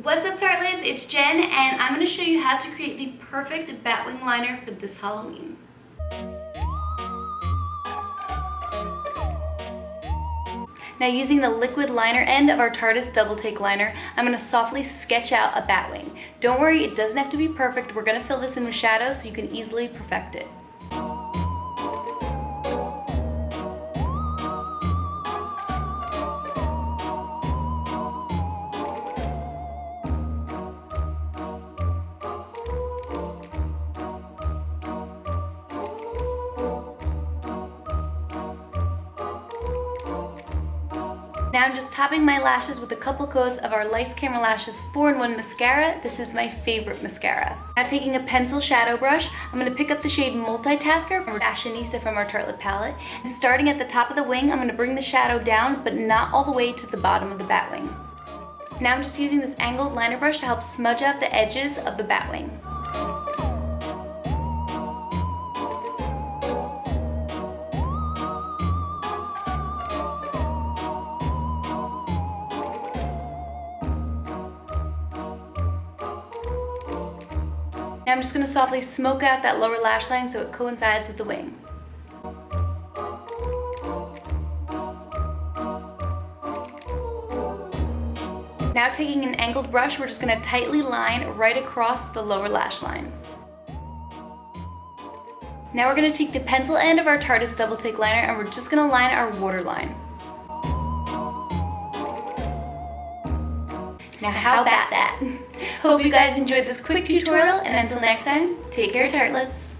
What's up, tartlets? It's Jen, and I'm going to show you how to create the perfect batwing liner for this Halloween. Now, using the liquid liner end of our Tarte Double Take Liner, I'm going to softly sketch out a batwing. Don't worry, it doesn't have to be perfect. We're going to fill this in with shadows so you can easily perfect it. Now I'm just topping my lashes with a couple coats of our Lights Camera Lashes 4-in-1 mascara. This is my favorite mascara. Now, taking a pencil shadow brush, I'm going to pick up the shade Multitasker from Fashionista from our Tartelette palette. And starting at the top of the wing, I'm going to bring the shadow down, but not all the way to the bottom of the batwing. Now I'm just using this angled liner brush to help smudge out the edges of the batwing. Now I'm just going to softly smoke out that lower lash line so it coincides with the wing. Now, taking an angled brush, we're just going to tightly line right across the lower lash line. Now we're going to take the pencil end of our Tarte Double Take Liner and we're just going to line our waterline. Now how about that? Hope you guys enjoyed this quick tutorial, and until next time, take care, tartlets!